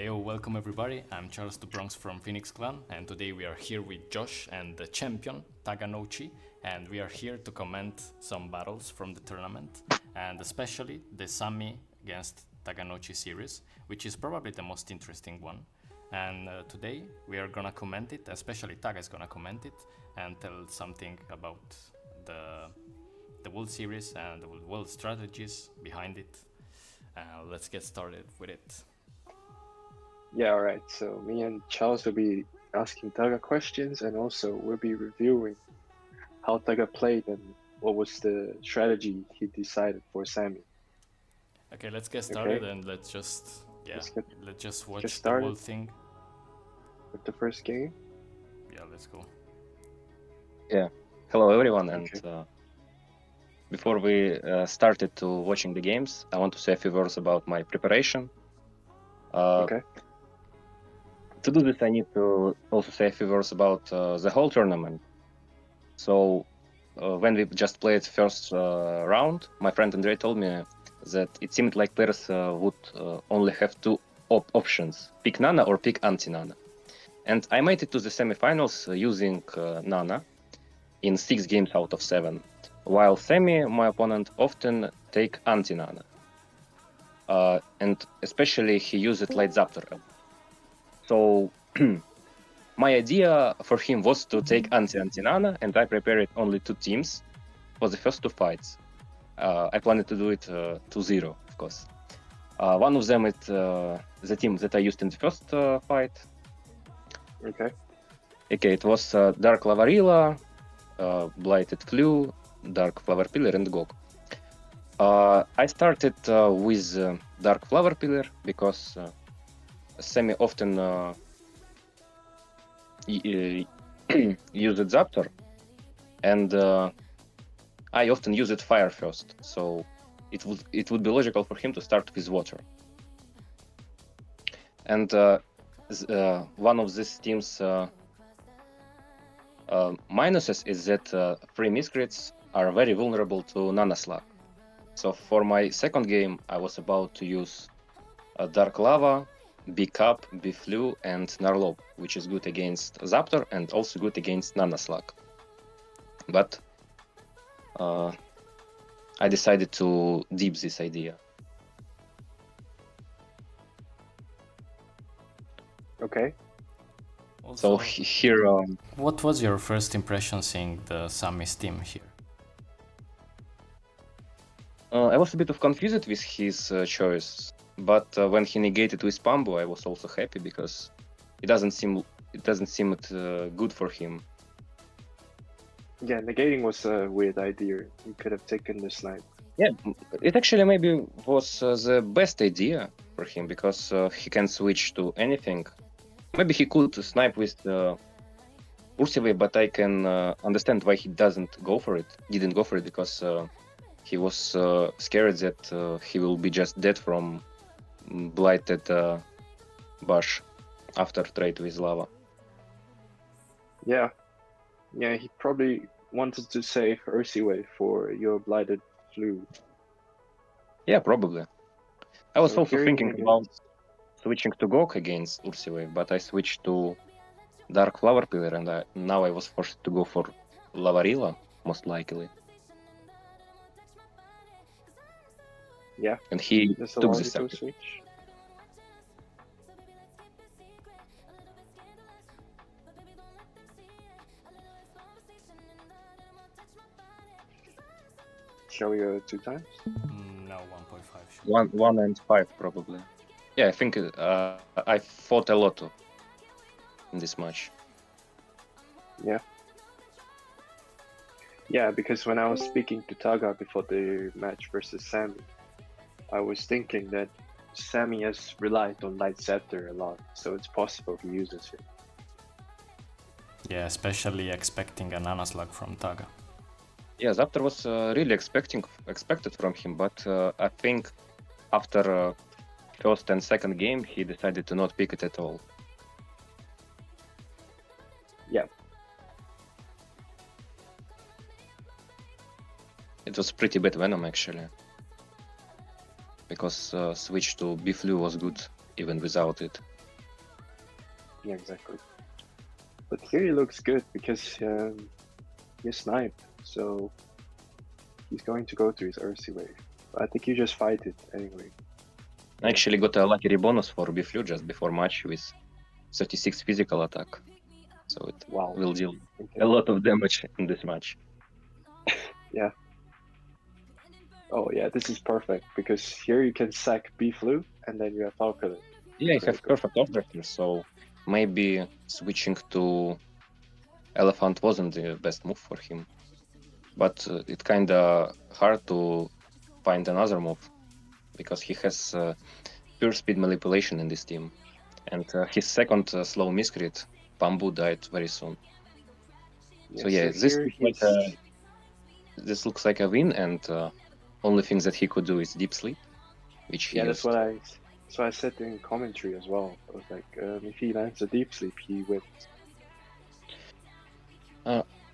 Heyo, welcome everybody. I'm Charles the Bronx from Phoenix Clan, and today we are here with Josh and the champion Taganochi, and we are here to comment some battles from the tournament, and especially the Sammy against Taganochi series, which is probably the most interesting one. And today we are gonna comment it, especially Taga is gonna comment it and tell something about the World Series and the World strategies behind it. Let's get started with it. Yeah, all right. So me and Charles will be asking Taga questions, and also we'll be reviewing how Taga played and what was the strategy he decided for Sammy. Okay, let's get started Okay, and let's get let's just just watch the whole started thing. with the first game. Yeah, let's go. Yeah. Hello, everyone. And Okay. before we started to watching the games, I want to say a few words about my preparation. Okay. To do this, I need to also say a few words about the whole tournament. So, when we just played first round, my friend Andrei told me that it seemed like players would only have two options: pick Nana or pick anti-Nana. And I made it to the semifinals using Nana in 6 games out of 7. While Sammy, my opponent, often take anti-Nana. And especially he used Light Zaptor. So my idea for him was to take anti-Nana, and I prepared only 2 teams for the first 2 fights. I planned to do it 2-0, of course. One of them is the team that I used in the first fight. Okay. Okay, it was Dark Lavarilla, Blighted Clue, Dark Flower Pillar, and Gog. I started with Dark Flower Pillar because Sammy often used Zaptor, and I often used Fire first, so it would be logical for him to start with Water. And one of these team's minuses is that free Miscrits are very vulnerable to Nana Slug. So for my second game, I was about to use Dark Lava, B-Cup, B-Flu, and Narlob, which is good against Zaptor and also good against Nana Slug. But I decided to deep this idea. Okay. Also, So here, what was your first impression seeing the Sammy's team here? I was a bit of confused with his choice, but when he negated with Pambo, I was also happy because it doesn't seem good for him. Yeah, negating was a weird idea. You could have taken the snipe. Yeah, it actually maybe was the best idea for him because he can switch to anything. Maybe he could snipe with Ursivay, but I can understand why he didn't go for it because he was scared that he will be just dead from blighted Bash after trade with Lava. Yeah. Yeah, he probably wanted to save Ursiway for your Blighted Flu. Yeah, probably. I was So also hearing thinking about against switching to Gok against Ursivay, but I switched to Dark Flower Pillar, and now I was forced to go for Lavarilla, most likely. yeah, And he this took allowed the you to second. switch. Shall we go 2 times? No, 1.5. One and 5 probably. Yeah, I think I fought a lot in this match. Yeah. Yeah, because when I was speaking to Taga before the match versus Sammy, I was thinking that Sammy has relied on Light Scepter a lot, so it's possible he uses it. Yeah, especially expecting a Nana Slug from Taga. Yeah, Zaptor was really expected from him, but I think after first and second game, he decided to not pick it at all. Yeah. It was pretty bad Venom actually, because switch to B-Flu was good even without it. Yeah, exactly. But here he looks good because he sniped, so he's going to go to his Ursi wave. But I think you just fight it anyway. I actually got a lucky bonus for Biflu just before match with 36 physical attack. So it Wow. will deal Okay. a lot of damage in this match. Yeah. Oh yeah, this is perfect because here you can sack B-Flu and then you have Falcon. Yeah, I have Critical. perfect order here, so maybe switching to Elephant wasn't the best move for him. But it's kinda hard to find another move because he has pure speed manipulation in this team. And his second slow Miscrit, Bamboo, died very soon. Yeah, So yeah, so here this looks like a win, and only thing that he could do is deep sleep, which he yeah, used. that's what I said in commentary as well. I was like, if he lands a deep sleep, he wins.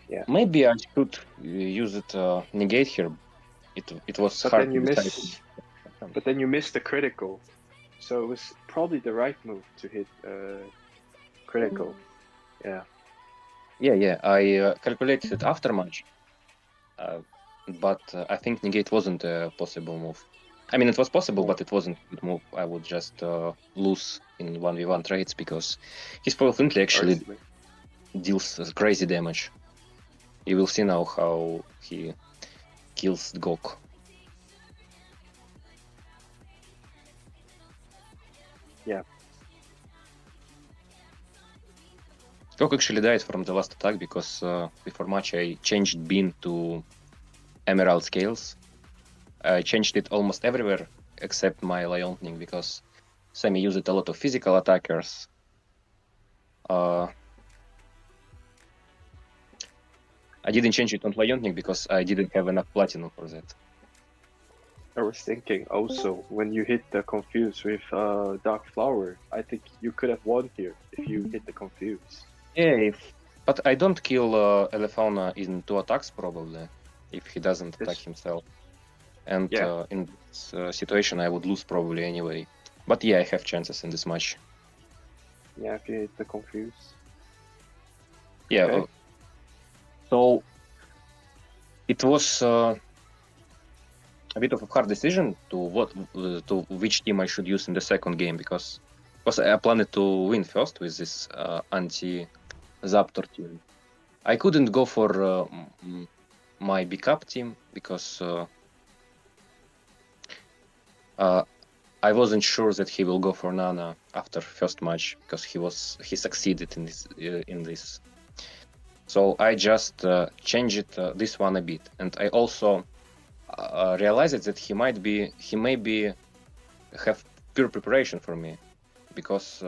Yeah. Maybe I should use it negate here. It was But hard then to you decide. missed the critical. So it was probably the right move to hit critical. Yeah. Yeah. I calculated it after match, but I think negate wasn't a possible move. I mean, it was possible, Yeah. but it wasn't a good move. I would just lose in 1v1 trades because his Foil Flintly actually Ursi wave. deals crazy damage. You will see now how he kills Gok. Yeah. Gok actually died from the last attack because before match I changed Bean to Emerald Scales. I changed it almost everywhere except my Liontning because Sammy used a lot of physical attackers. I didn't change it on Liontning because I didn't have enough platinum for that. I was thinking also when you hit the confuse with Dark Flower, I think you could have won here if you hit the confuse. Yeah, but I don't kill Elefauna in 2 attacks probably if he doesn't attack himself. And Yeah. in this situation I would lose probably anyway. But yeah, I have chances in this match. Yeah, if you hit the confuse. Yeah. Okay. So it was a bit of a hard decision to which team I should use in the second game because I planned to win first with this anti-Zaptor team. I couldn't go for my backup team because I wasn't sure that he will go for Nana after first match because he succeeded in this. So I just changed this one a bit, and I also realized that he may have pure preparation for me because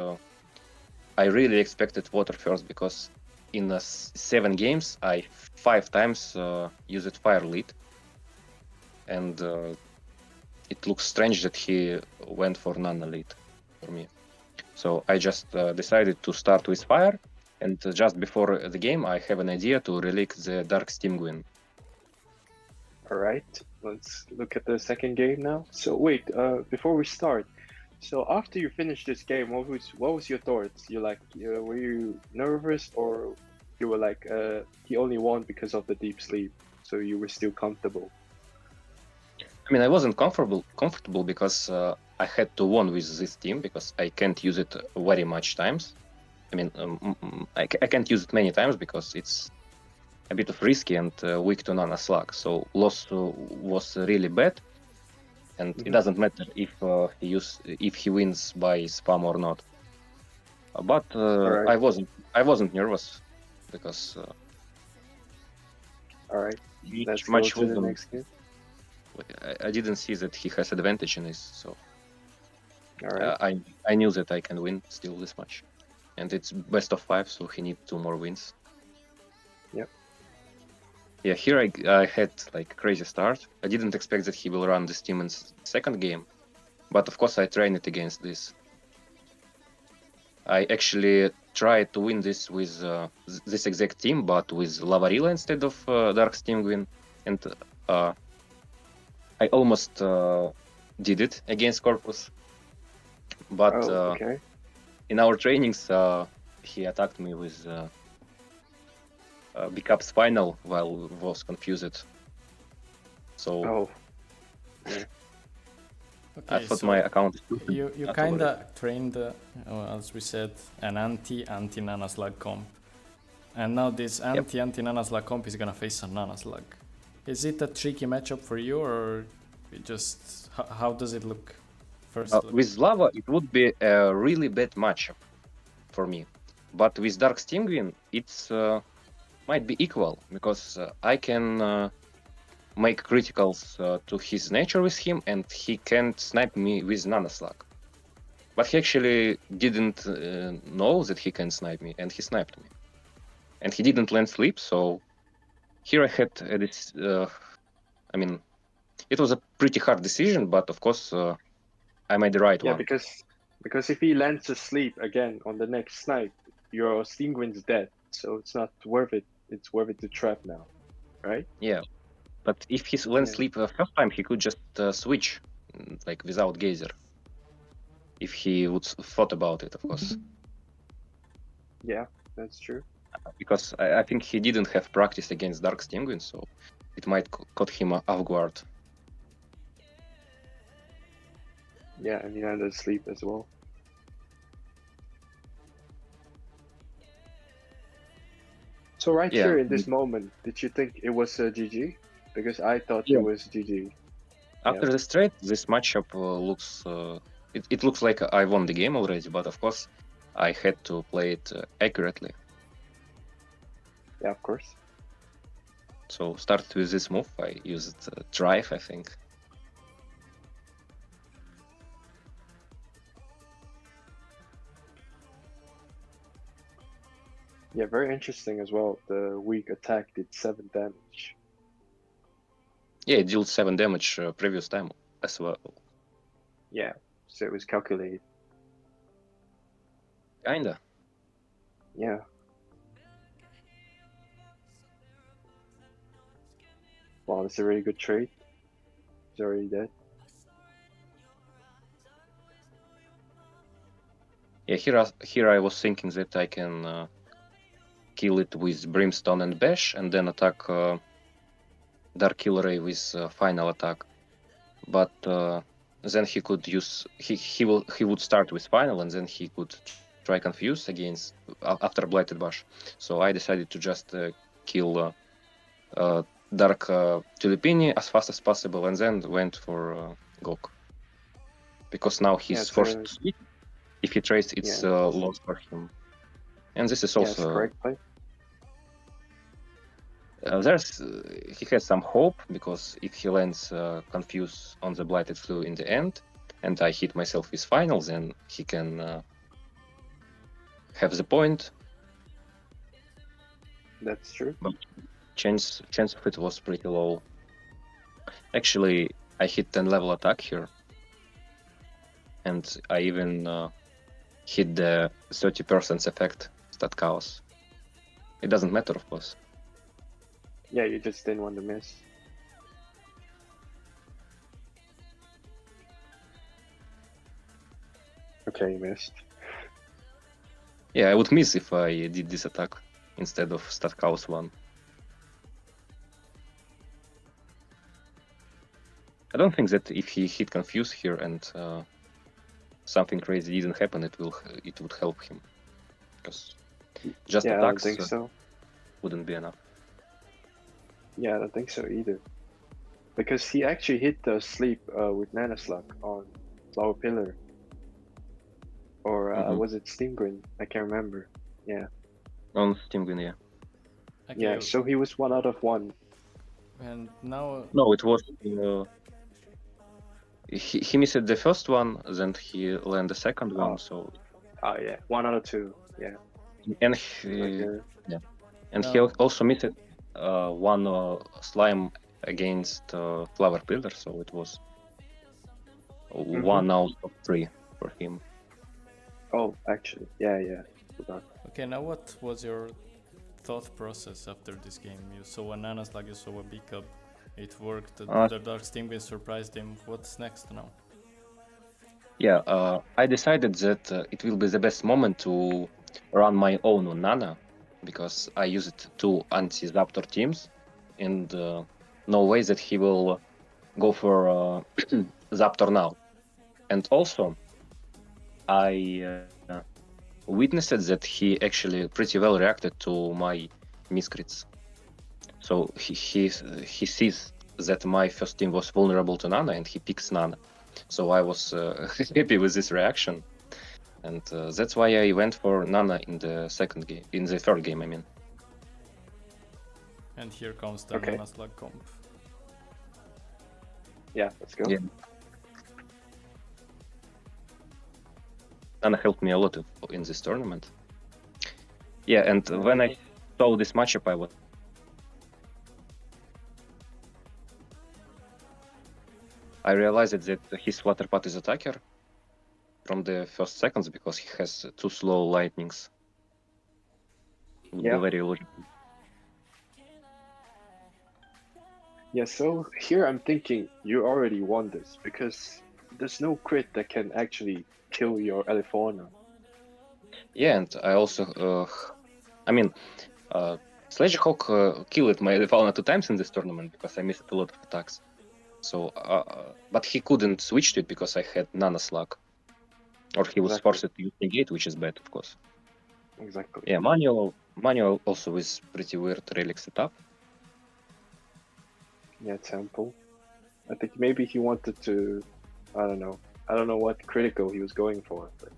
I really expected water first because in 7 games I 5 times used fire lead, and it looks strange that he went for Nana lead for me. So I just decided to start with fire, and just before the game I have an idea to relic the Dark Stingwin. All right. Let's look at the second game now. So wait, before we start, so after you finished this game, what was your thoughts? You like, were you nervous or you were like, he only won because of the deep sleep, so you were still comfortable? I mean, I wasn't comfortable because I had to win with this team because I can't use it very much times. I mean, I can't use it many times because it's a bit of risky and weak to Nana Slug. So loss was really bad, and it doesn't matter if he wins by spam or not. But All right. I wasn't nervous because All right. Let's each go match to the wasn't. next game. I didn't see that he has advantage in this, so All right. I knew that I can win still this match, and it's best of 5, so he needs 2 more wins. Yep. Yeah, here I had like crazy start. I didn't expect that he will run this team in second game, but of course I trained it against this. I actually tried to win this with this exact team, but with Lavarilla instead of Dark Stingwin, and I almost did it against Corpus. But Oh, okay. in our trainings, he attacked me with Big Up's final while was confused. So Oh, yeah. I Okay, thought so my account is you not kind already. of trained, as we said, an anti Nanaslag comp, and now this Yep. anti Nanaslag comp is gonna face a Nanaslag. Is it a tricky matchup for you, or it just how does it look? First look. With Lava, it would be a really bad matchup for me. But with Dark Stingwing, it's might be equal because I can make criticals to his nature with him, and he can't snipe me with Nanoslag. But he actually didn't know that he can snipe me, and he sniped me. And he didn't land sleep, so here I had this. I mean, it was a pretty hard decision, but of course I made the right Yeah, one. because if he lands asleep again on the next snipe, your Stingwin's dead. So it's not worth it. It's worth it to trap now, right? Yeah, but if he went Yeah. sleep first time, he could just switch, like without Gazer. If he would thought about it, of course, Yeah, that's true. because I think he didn't have practice against Dark Stingwing, so it might caught him off guard. Yeah, and he had to sleep as well. So right Yeah, here in this moment, did you think it was GG? Because I thought it yeah. was GG. After Yeah. the straight, this matchup looks it looks like I won the game already, but of course I had to play it accurately. Yeah, of course. So started with this move. I used drive, I think. Yeah, very interesting as well. The weak attack did 7 damage. Yeah, it dealt 7 damage previous time as well. Yeah, so it was calculated. Kinda. Yeah. Wow, that's a really good trade. He's already dead. Yeah, here I was thinking that I can kill it with Brimstone and Bash, and then attack Dark Killer Ray with final attack. But then he could use he would start with final, and then he could try confuse against after Blighted Bash. So I decided to just kill Dark Tulipini as fast as possible, and then went for Gok. Because now Yeah, he's it's forced a to switch. If he trades, it's yeah, loss for him. And this is yeah, it's also correct play. there's he has some hope, because if he lands confuse on the Blighted Flu in the end, and I hit myself with final, then he can have the point. That's true. But chance of it was pretty low. Actually, I hit 10 level attack here, and I even hit the 30% effect stat chaos. It doesn't matter, of course. Yeah, you just didn't want to miss. Okay, you missed. Yeah, I would miss if I did this attack instead of stat chaos 1. I don't think that if he hit confuse here and something crazy didn't happen, it would help him, because just Yeah, I don't attacks think so. wouldn't be enough. Yeah, I don't think so either. Because he actually hit the sleep with Nanoslug on Flower Pillar. Or was it Steamgrin? I can't remember. Yeah. On Steam Win, yeah. Okay, Yeah, so he was 1 out of 1. and now No, it was he missed the first one, then he landed the second one. Oh. So Oh, yeah. 1 out of 2. Yeah. and Okay. he No. also missed one slime against Flower Pillar, so it was 1 out of 3 for him. Oh, actually. Yeah. Forgot. Okay, now what was your thought process after this game? You saw a Nanaslag, you saw a big up. It worked. The Dark Stingwing surprised him. What's next now? Yeah, I decided that it will be the best moment to run my own Nana, because I use it two anti-Zaptor teams, and no way that he will go for Zaptor now. And also, I witnessed that he actually pretty well reacted to my Miscrits. So he sees that my first team was vulnerable to Nana, and he picks Nana. So I was happy with this reaction, and that's why I went for Nana in the second game, in the third game, I mean. And here comes the Okay. Nana Slug comp. Yeah, let's go. Yeah. Nana helped me a lot in this tournament. Yeah, and when I saw this matchup, I realized that his Flutterpat is attacker from the first seconds, because he has two slow lightnings. Would be very logical. Yeah, so here I'm thinking you already won this because there's no crit that can actually kill your Elefauna. Yeah, and I also, I mean, Sledgehawk killed my Fauna 2 times in this tournament because I missed a lot of attacks. So, but he couldn't switch to it because I had Nana Slug. Or he was Exactly. forced to use Negate, which is bad, of course. Exactly. Yeah, manual also is pretty weird relic setup. Yeah, Temple. I think maybe he wanted to, I don't know. I don't know what critical he was going for. But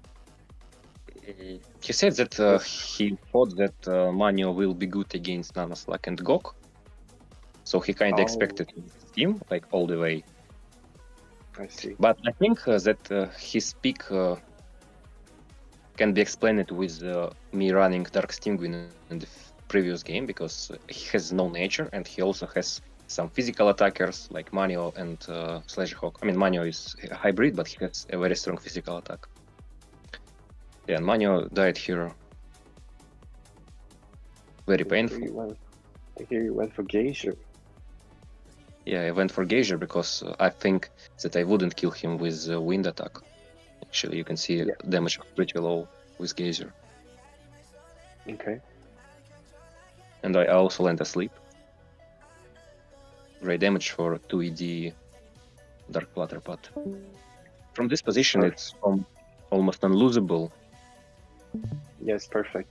He said that he thought that Manio will be good against Nana Slug and Gok. So he kind of expected his team, like, all the way. I see. But I think that his pick can be explained with me running Dark Stingwing in the previous game, because he has no nature, and he also has some physical attackers like Manio and Sledgehawk. I mean, Manio is a hybrid, but he has a very strong physical attack. Yeah, and Manio died here. Very painful. Here you went for Geyser. Yeah, I went for Geyser because I think that I wouldn't kill him with Wind Attack. Actually, you can see damage pretty low with Geyser. Okay. And I also land asleep. Great damage for 2ED Dark Flutterpat. From this position, it's almost unlosable. Yes, perfect.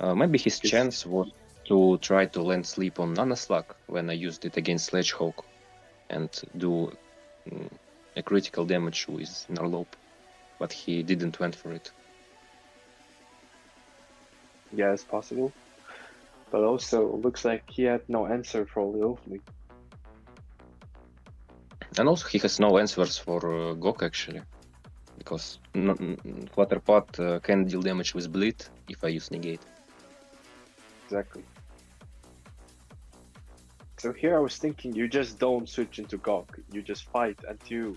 Maybe his chance was to try to land sleep on Nana Slug when I used it against Sledgehawk and do a critical damage with Narlope, but he didn't went for it. Yeah, it's possible. But also, looks like he had no answer for Leofly. And also he has no answers for Gok, actually, because Flutterpat can deal damage with Bleed if I use Negate. Exactly. So here I was thinking you just don't switch into Gok. You just fight until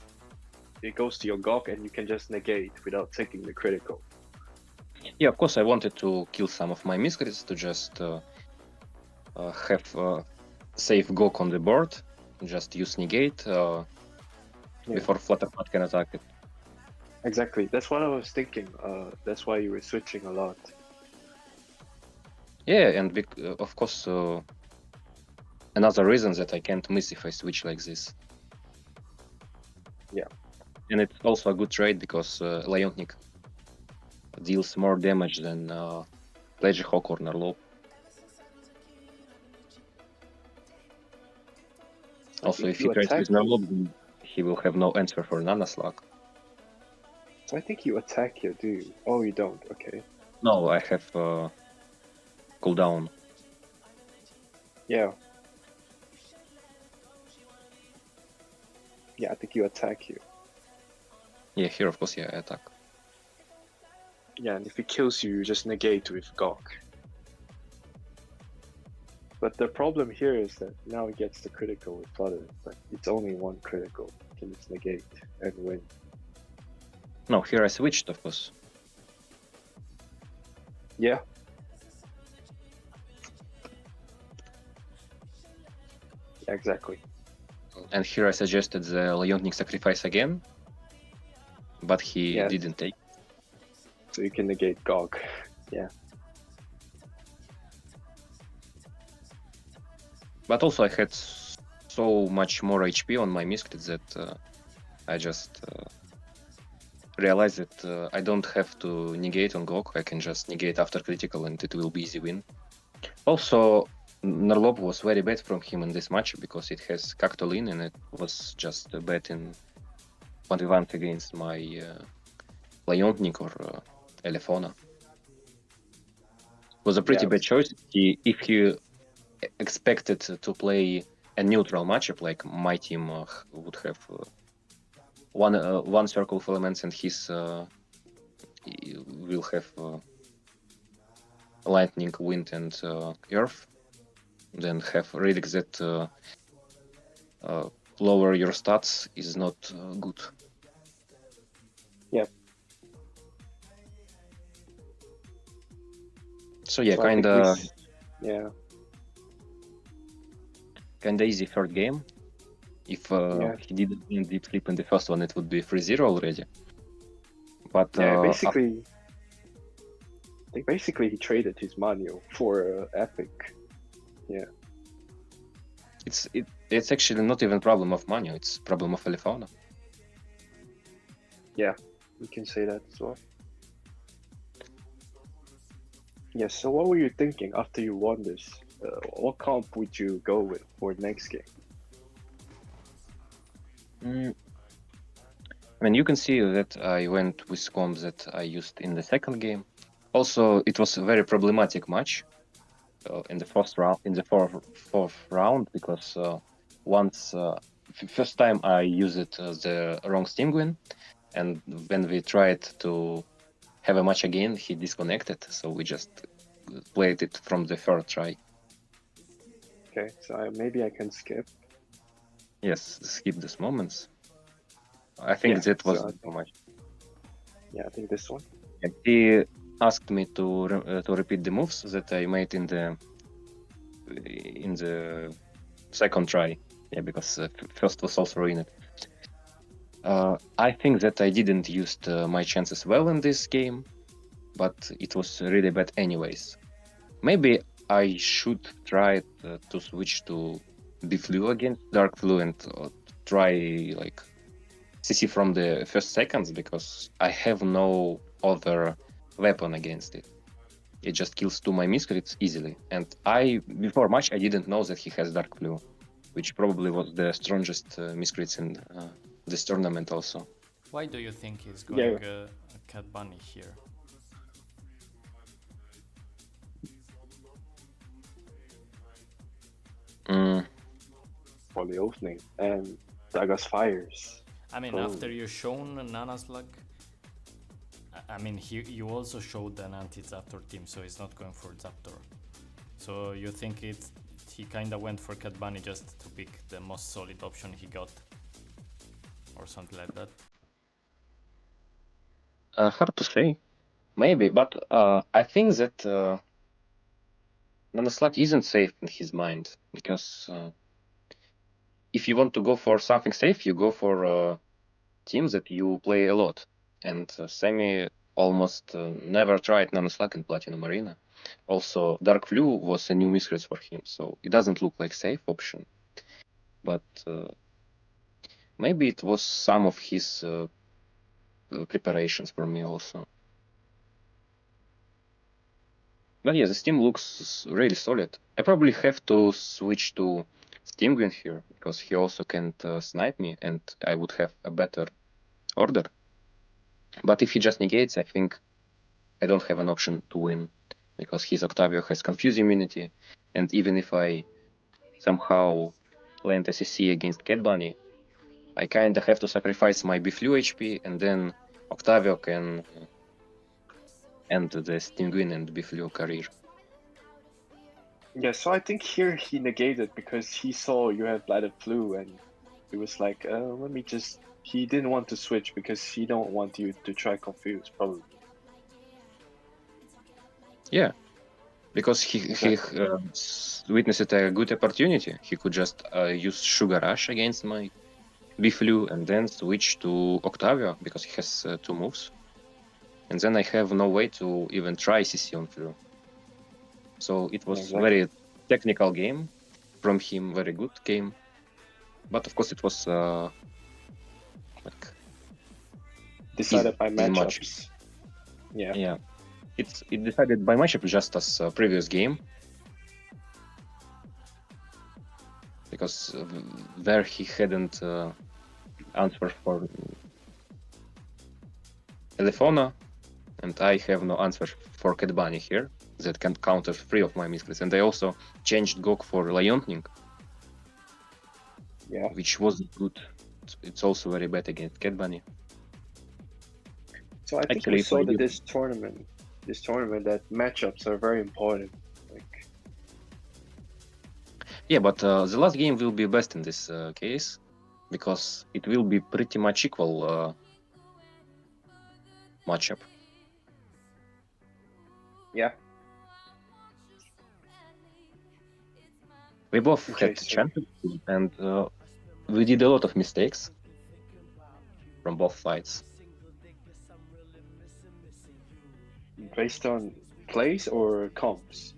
it goes to your Gok and you can just negate without taking the critical. Yeah, of course I wanted to kill some of my Miscrits to just have save Gok on the board, just use Negate before Flutterpat can attack it. Exactly, that's what I was thinking. That's why you were switching a lot. Yeah, and of course another reason that I can't miss if I switch like this. Yeah. And it's also a good trade because Leontnik deals more damage than Sledgehawk or Narlope. Also, if he trades with Narlope, then he will have no answer for Nana Slug. So I think you attack here, do you? Oh, you don't, okay. No, I have cooldown. Yeah. Yeah, I think you attack here. Yeah, here of course, yeah, I attack. Yeah, and if he kills you, you just negate with Gok. But the problem here is that now he gets the critical with Flutter, but it's only one critical. He can just negate and win. No, here I switched, of course. Yeah. Exactly. And here I suggested the Leontnik sacrifice again, but he didn't take. So you can negate Gog. Yeah. But also I had so much more HP on my Miscrits that I just realized that I don't have to negate on Gog. I can just negate after critical and it will be easy win. Also, Narlob was very bad from him in this match because it has Cactolin and it was just bad in 1v1 against my Leontnik or Elefona. It was a pretty bad choice. If he expected to play a neutral matchup, like my team would have one circle of elements and his will have lightning, wind, and earth, then have relics that lower your stats is not good. Yep. So yeah, So kinda easy third game. If he didn't win deep sleep in the first one, it would be 3-0 already. But basically, I think basically he traded his manual for Epic. Yeah. It's actually not even problem of Manu, it's problem of Elefona. Yeah, we can say that as well. Yes, so what were you thinking after you won this? What comp would you go with for next game? I mean, you can see that I went with comps that I used in the second game. Also, it was a very problematic match in the first round, in the fourth round, because first time I used the wrong Stingwin, and when we tried to have a match again, he disconnected, so we just played it from the third try. Okay, so maybe I can skip. Yes, skip these moments. I think that was too much. Yeah, I think this one. And he asked me to repeat the moves that I made in the second try. Yeah, because first was also ruined. I think that I didn't use my chances well in this game, but it was really bad anyways. Maybe I should try to switch to B-Flu against Dark Flu and try like CC from the first seconds, because I have no other weapon against it. It just kills 2 my Miscrits easily. And before match, I didn't know that he has Dark Blue, which probably was the strongest Miscrits in this tournament also. Why do you think he's going Cat Bunny here? For the opening and Daga's fires. I mean, after you shown Nana's luck, I mean, you also showed an anti-Zaptor team, so he's not going for Zaptor. So you think he kind of went for Cat Bunny just to pick the most solid option he got? Or something like that? Hard to say. Maybe, but I think that Nanaslak isn't safe in his mind, because if you want to go for something safe, you go for teams that you play a lot. And Sammy almost never tried Nanoslug in Platinum Arena. Also, Dark Flu was a new Miscrits for him, so it doesn't look like safe option. But maybe it was some of his preparations for me also. But yeah, this team looks really solid. I probably have to switch to Stingwin here, because he also can't snipe me, and I would have a better order. But if he just negates, I think I don't have an option to win, because his Octavio has Confuse immunity, and even if I somehow land SEC against Cat Bunny, I kinda have to sacrifice my B-Flu HP, and then Octavio can end the Stingwin and B-Flu career. Yeah, so I think here he negated because he saw you had Bladed Flu, and it was like, he didn't want to switch because he don't want you to try Confuse, probably. Yeah, because he witnessed a good opportunity. He could just use Sugar Rush against my B-Flu and then switch to Octavio, because he has 2 moves. and then I have no way to even try CC on Flu. So it was Exactly. very technical game from him, very good game. But of course it was like Decided by easy match. matchups. Yeah. Yeah, it decided by matchup just as previous game, because there he hadn't answer for Elefona, and I have no answer for Cat Bunny here that can counter 3 of my Miscrits. And I also changed Gok for Lionning, Yeah. which wasn't good. It's also very bad against Cat Bunny. So I think Actually, we if I saw that use... this tournament that matchups are very important. Like, Yeah, but the last game will be best in this case, because it will be pretty much equal matchup. yeah. We both Okay, had so chances, and we did a lot of mistakes from both sides. based on plays or comps?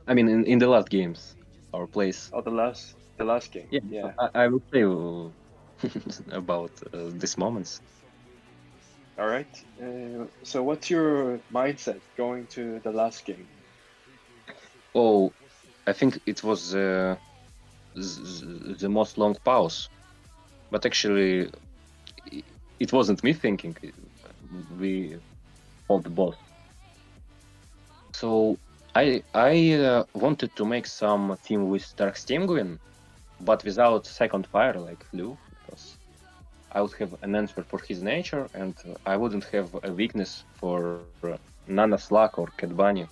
I mean, in the last games, our plays. Oh, the last game. Yeah, Yeah. I will say about these moments. All right. So what's your mindset going to the last game? Oh, I think it was the most long pause, but actually, it wasn't me thinking. We fought the boss. So I wanted to make some team with Dark Stingwin, but without second fire like Flu, because I would have an answer for his nature, and I wouldn't have a weakness for Nana Slack or Cat Bunny.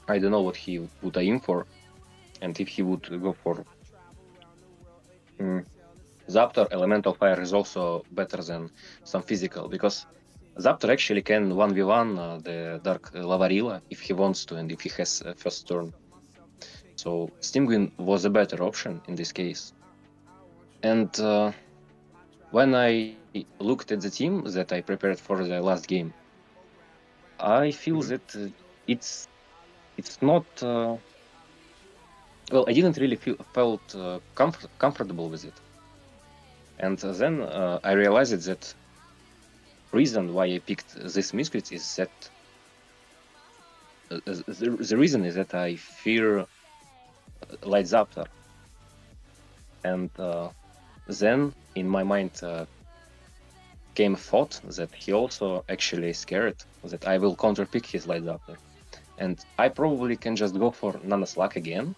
I don't know what he would aim for, and if he would go for Zaptor, Elemental Fire is also better than some physical, because Zaptor actually can 1v1 the Dark Lavarilla if he wants to and if he has first turn. So Stingwin was a better option in this case. And when I looked at the team that I prepared for the last game, I feel that it's not well. I didn't really felt comfortable with it, and then I realized that reason why I picked this Miscrits is that the reason is that I fear Light Zaptor, and then in my mind came a thought that he also actually scared that I will counterpick his Light Zaptor, and I probably can just go for Nanaslak again,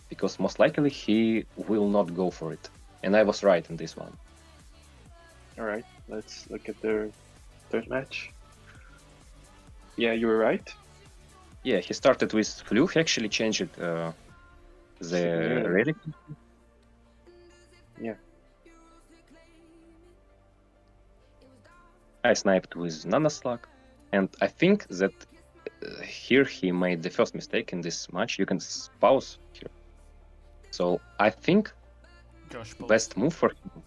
because most likely he will not go for it, and I was right in this one. All right. Let's look at their third match. Yeah, you were right. Yeah, he started with Flu. He actually changed the relic. Yeah. I sniped with Nanaslak, and I think that here he made the first mistake in this match. You can pause here. So I think Josh Paul. best move for him.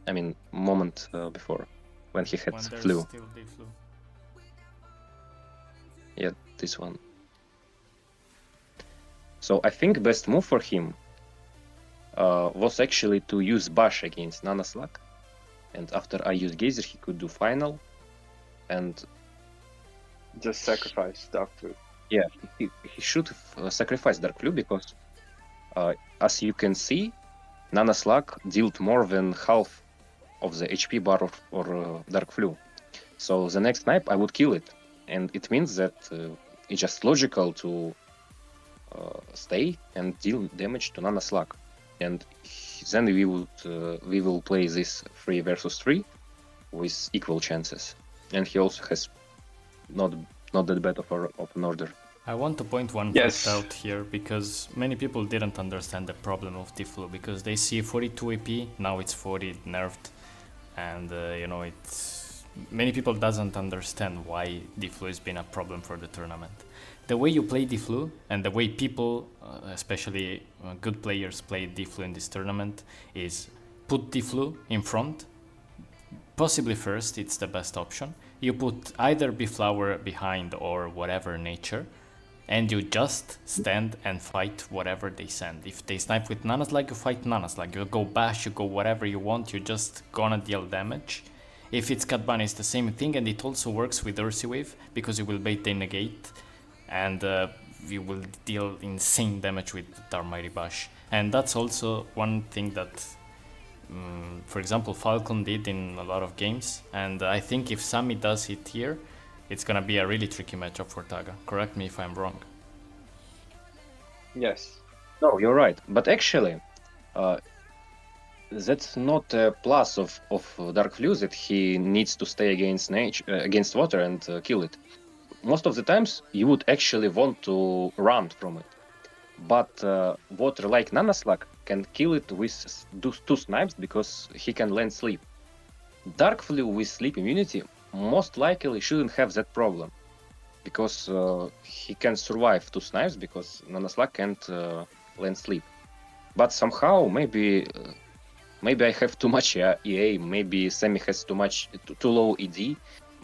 I mean, moment before when he had When there's Flu. still the flu. Yeah, this one. So I think best move for him was actually to use Bash against Nanaslak, and after I used Geyser, he could do final, and Just sacrifice Dark Blue. yeah, he should sacrifice Dark Blue, because as you can see, Nanaslak dealt more than half of the HP bar or Dark Flu. So the next snipe I would kill it, and it means that it's just logical to stay and deal damage to Nanaslak, and then we will play this 3 versus 3 with equal chances, and he also has not that bad of an order. I want to point one Yes. fact out here, because many people didn't understand the problem of Tiflu, because they see 42 AP, now it's 40 nerfed, and it's many people doesn't understand why Tiflu has been a problem for the tournament. The way you play Tiflu and the way people, especially good players, play Tiflu in this tournament is put Tiflu in front, possibly first, it's the best option. You put either Biflower behind or whatever nature, and you just stand and fight whatever they send. If they snipe with Nanaslag, you fight Nanaslag. You go bash, you go whatever you want, you're just gonna deal damage. If it's Cat Bunny, it's the same thing, and it also works with Ursi Wave, because you will bait the negate, and you will deal insane damage with Darmighty Bash. And that's also one thing that, for example, Falcon did in a lot of games, and I think if Sammy does it here, it's gonna be a really tricky matchup for Taga. Correct me if I'm wrong. Yes. No, you're right. But actually, that's not a plus of Dark Flu that he needs to stay against water and kill it. Most of the times, you would actually want to run from it. But water like Nanaslag can kill it with two snipes because he can land sleep. Dark Flu with sleep immunity most likely shouldn't have that problem, because he can survive two snipes because Nanaslag can't land sleep. But somehow maybe I have too much EA, maybe Sammy has too low ED,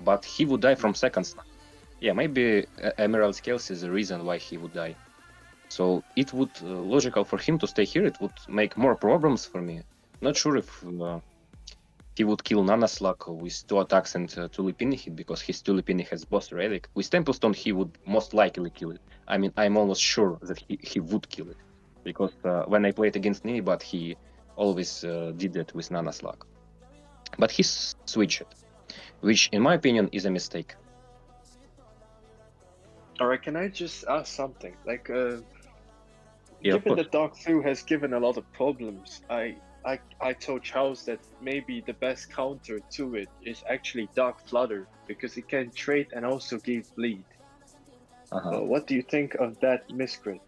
but he would die from second snipe. Yeah, maybe Emerald Scales is the reason why he would die. So it would logical for him to stay here. It would make more problems for me. Not sure if he would kill Nanaslag with two attacks and Tulipini hit, because his Tulipini has boss relic. With Templestone, he would most likely kill it. I mean, I'm almost sure that he would kill it, because when I played against Ninibat, he always did that with Nanaslag. But he switched it, which in my opinion is a mistake. Alright, can I just ask something? Like, Yeah, of given course. that Dark Flu has given a lot of problems, I told Charles that maybe the best counter to it is actually Dark Flutter, because it can trade and also give bleed. What do you think of that Miscrit?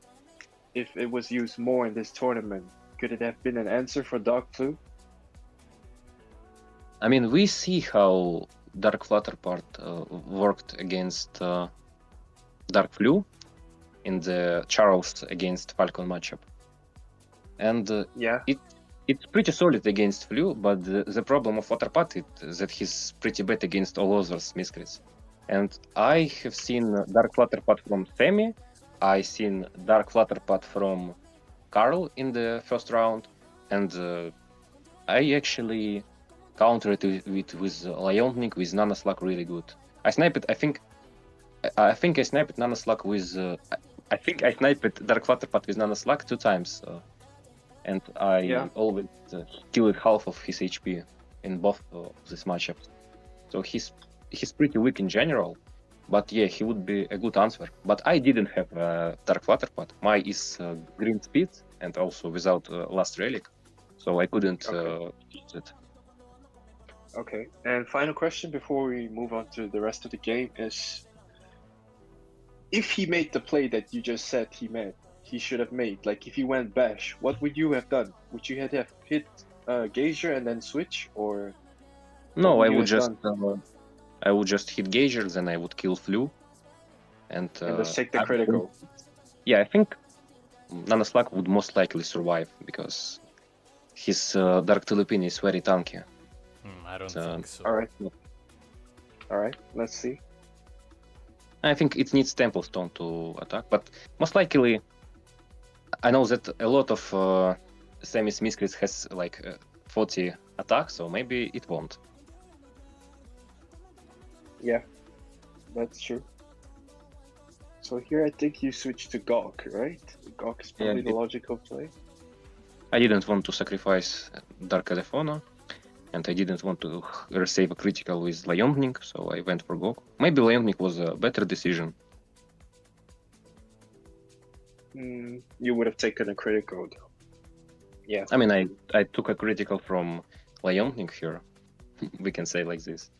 If it was used more in this tournament, could it have been an answer for Dark Flu? I mean, we see how Dark Flutter part worked against Dark Flu in the Charles against Falcon matchup. And Yeah. it's pretty solid against Flu, but the problem of Waterpat is that he's pretty bad against all others Miscrits. And I have seen Dark Flutterpat from Sammy, I seen Dark Flutterpat from Carl in the first round, and I actually countered it with Lionnik with Nanaslag really good. I sniped, I think I sniped Nanaslag with I think I sniped Dark Flutterpat with Nanaslag 2 times, and I always killed half of his HP in both of these matchups. So he's pretty weak in general, but yeah, he would be a good answer. But I didn't have Dark Flutterpat. My is green speed and also without last relic, so I couldn't use it. Okay. And final question before we move on to the rest of the game is, if he made the play that you just said he should have made, like if he went bash, what would you have done? Would you have hit Geyser and then switch, or No, would I you would have just hit Geyser, then I would kill Flu, and just take the critical? Yeah, I think Nanaslag would most likely survive because his Dark Tulipini is very tanky. I don't think so. All right, let's see. I think it needs Templestone to attack, but most likely, I know that a lot of Sammy's Miscrits has like 40 attacks, so maybe it won't. Yeah, that's true. So here I think you switch to Gawk, right? Gawk is probably the logical play. I didn't want to sacrifice Dark Elephona, and I didn't want to receive a critical with Lionnik, so I went for Gawk. Maybe Lionnik was a better decision. You would have taken a critical, though. Yeah. I mean, I took a critical from Lionnik here. We can say like this.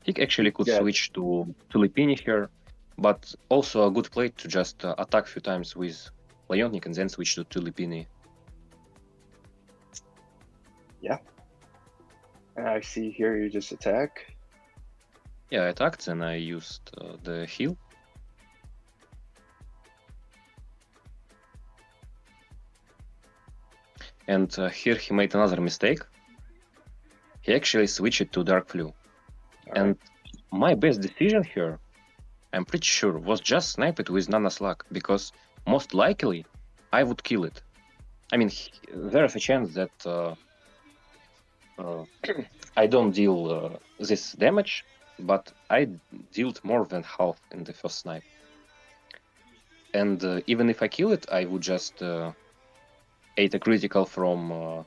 He actually could switch to Tulipini here, but also a good play to just attack a few times with Lionnik and then switch to Tulipini. Yeah. And I see here you just attack. Yeah, I attacked, and I used the heal. And here he made another mistake. he actually switched to Dark Flu. And Alright. my best decision here, I'm pretty sure, was just snipe it with Nana Slug, because most likely I would kill it. I mean, there's a chance that I don't deal this damage, but I dealt more than half in the first snipe. And even if I kill it, I would just ate a critical from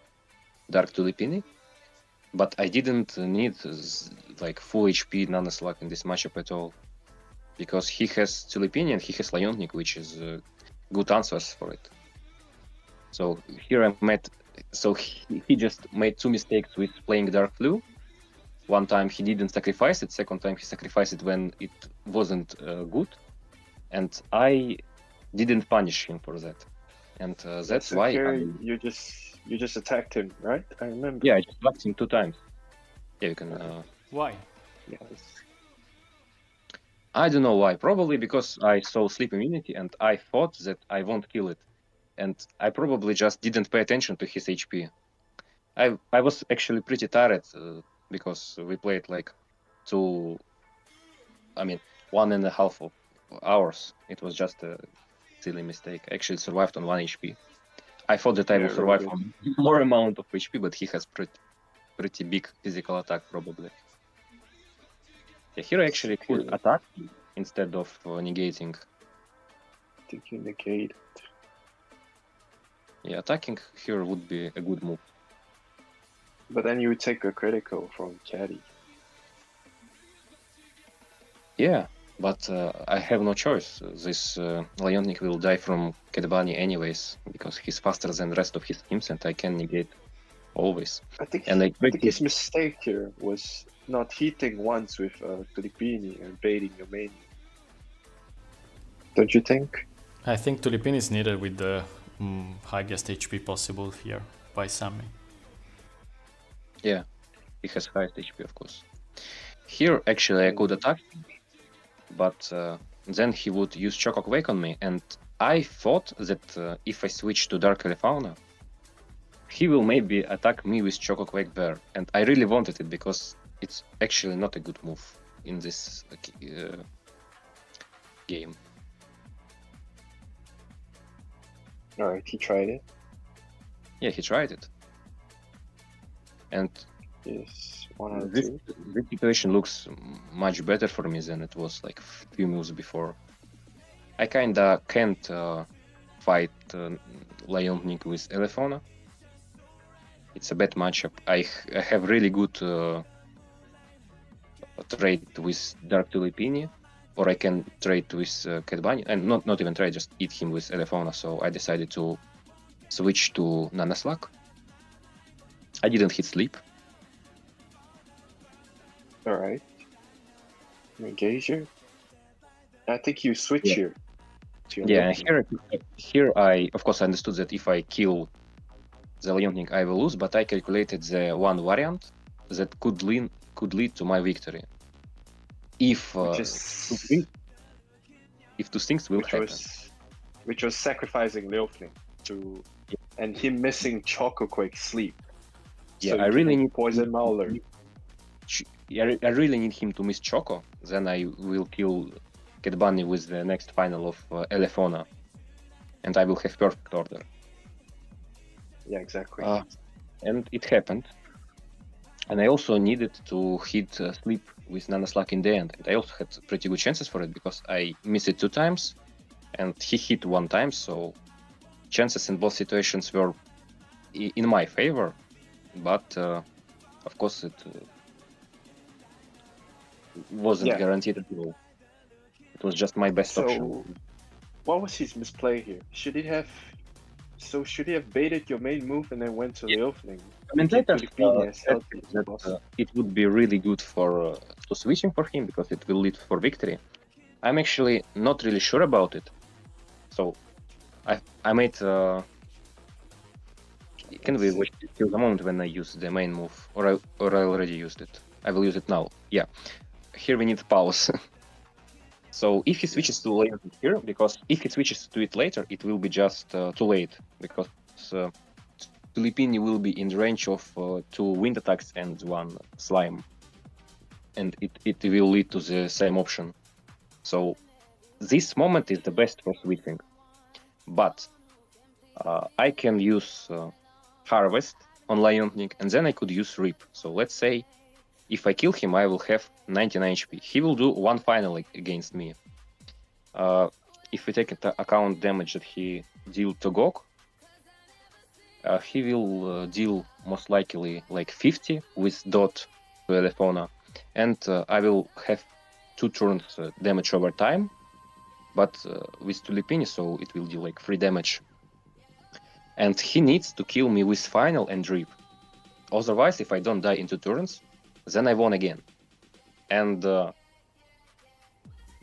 Dark Tulipini. But I didn't need like full HP Nana Slug in this matchup at all, because he has Tulipini and he has Lionnik, which is good answers for it. So here I met. So he just made 2 mistakes with playing Dark Flu. One time he didn't sacrifice it. Second time he sacrificed it when it wasn't good, and I didn't punish him for that. And that's So why here you just attacked him, right? I remember. I just blocked him 2 times. Yeah, you can. Why? Yes. I don't know why. Probably because I saw sleep immunity and I thought that I won't kill it, and I probably just didn't pay attention to his HP. I was actually pretty tired because we played like 1.5 of hours. It was just a silly mistake. I actually survived on 1 HP. I thought that I Yeah, will really survive good. on more amount of HP, but he has pretty big physical attack probably. Yeah, here I actually could Here, attack instead of negating. I think you negate. Yeah, attacking here would be a good move. But then you would take a critical from Caddy. Yeah, but I have no choice. This Lionnik will die from Kedbani anyways, because he's faster than the rest of his teams, and I can negate always. I think And I think his mistake here was not hitting once with Tulipini and baiting your main. Don't you think? I think Tulipin is needed with the highest HP possible here by Sammy. Yeah, he has highest HP, of course. Here, actually, I could attack him, but then he would use Choco Quake on me, and I thought that if I switch to Dark Elefauna, he will maybe attack me with Choco Quake there, and I really wanted it because it's actually not a good move in this game. Alright, he tried it. Yeah, he tried it. And Yes, 1 out of this 2. situation looks much better for me than it was like a few moves before. I kinda can't fight Lionnik with Elephona. It's a bad matchup. I have really good trade with Dark Tulipini, or I can trade with Cat Bunny, and not even trade, just eat him with Elephona. So I decided to switch to Nanaslak. I didn't hit sleep. Alright. Engager. I think you switch Yeah. here. To your Yeah, Leonin. here I of course understood that if I kill the Leonin I will lose, but I calculated the one variant that could lead to my victory. If if 2 things will happen. Which was sacrificing Leofling to and him missing Choco Quake sleep. Yeah, So I really need Poison Mauler. I really need him to miss Choco. Then I will kill Cat Bunny with the next final of Elephona, and I will have perfect order. Yeah, exactly. And it happened. And I also needed to hit sleep with Nanaslak in the end. And I also had pretty good chances for it because I missed it 2 times and he hit 1 time. So chances in both situations were in my favor. But of course, it wasn't guaranteed at all. It was just my best option. What was his misplay here? Should he have baited your main move and then went to Leofling? Commentators said that it would be really good for switching for him because it will lead for victory. I'm actually not really sure about it. So I made. Can we wait till the moment when I use the main move, or I already used it? I will use it now. Yeah, here we need pause. So if he switches to later here, because if he switches to it later, it will be just too late because Tulipini will be in the range of 2 wind attacks and 1 slime. And it will lead to the same option. So this moment is the best for switching. But I can use Harvest on Lightning, and then I could use Rip. So let's say if I kill him, I will have 99 HP. He will do one final against me. If we take into account damage that he deal to Gok, he will deal most likely like 50 with dot to Elephona, and I will have 2 turns damage over time, but with Tulipini, so it will deal like 3 damage. And he needs to kill me with final and Drip. Otherwise, if I don't die in 2 turns, then I won again. And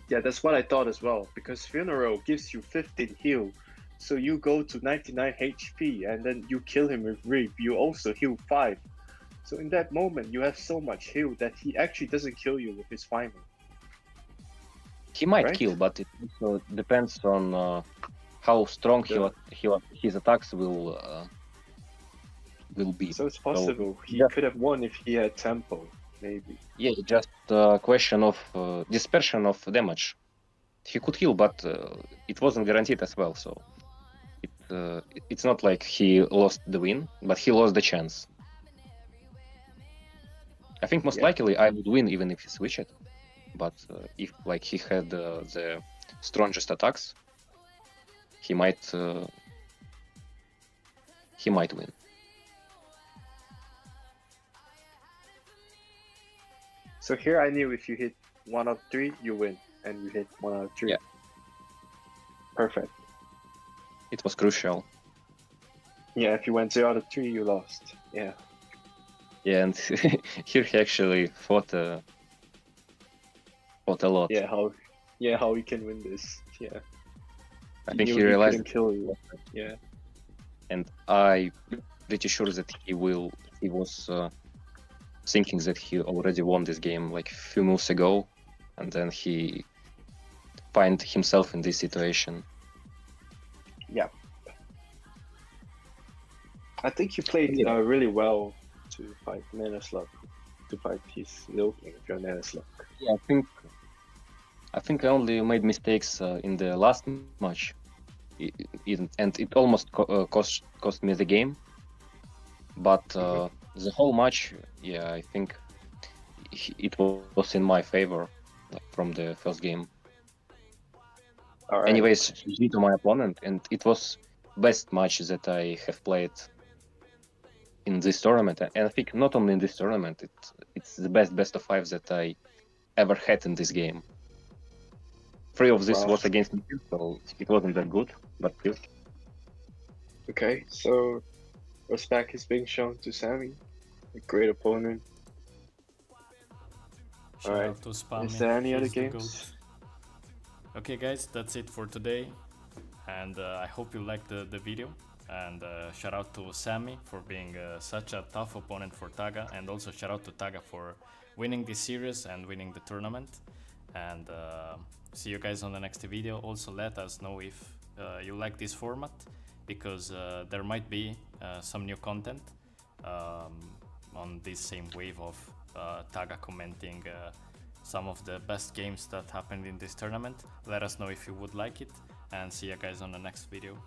Yeah, that's what I thought as well, because Funeral gives you 15 heal. So you go to 99 HP and then you kill him with Reap. You also heal 5. So in that moment, you have so much heal that he actually doesn't kill you with his final. he might Right? kill, but it also depends on how strong his attacks will be. So it's possible he yeah. could have won if he had tempo, maybe. Yeah, just a question of dispersion of damage. He could heal, but it wasn't guaranteed as well. So it's not like he lost the win, but he lost the chance. I think most likely I would win even if he switched it. But if like he had the strongest attacks, he might win. So here I knew if you hit 1 out of 3, you win, and you hit 1 out of 3. Yeah. Perfect. It was crucial. Yeah, if you went 0 out of 3, you lost. Yeah. Yeah, and here he actually fought a lot. Yeah, how he can win this. Yeah. I think he knew realized couldn't kill you. Yeah. And I'm pretty sure that he was thinking that he already won this game like a few moves ago, and then he find himself in this situation. Yeah. I think you played really well to fight Nanoslug, to fight his Milking of your Nanoslug. Yeah, I think I only made mistakes in the last match, and it almost cost me the game. But the whole match, yeah, I think it was in my favor from the first game. All right. Anyways, GG to my opponent, and it was best match that I have played in this tournament. And I think not only in this tournament, it's the best of 5 that I ever had in this game. 3 of this was against me, so it wasn't that good, but still. Okay, so respect is being shown to Sammy, a great opponent. Shout out to Spammy. Is there any other He's the games? GOAT. Okay, guys, that's it for today, and I hope you liked the video. And shout out to Sammy for being such a tough opponent for Taga, and also shout out to Taga for winning this series and winning the tournament. And see you guys on the next video. Also, let us know if you like this format, because there might be some new content on this same wave of Taga commenting some of the best games that happened in this tournament. Let us know if you would like it, and see you guys on the next video.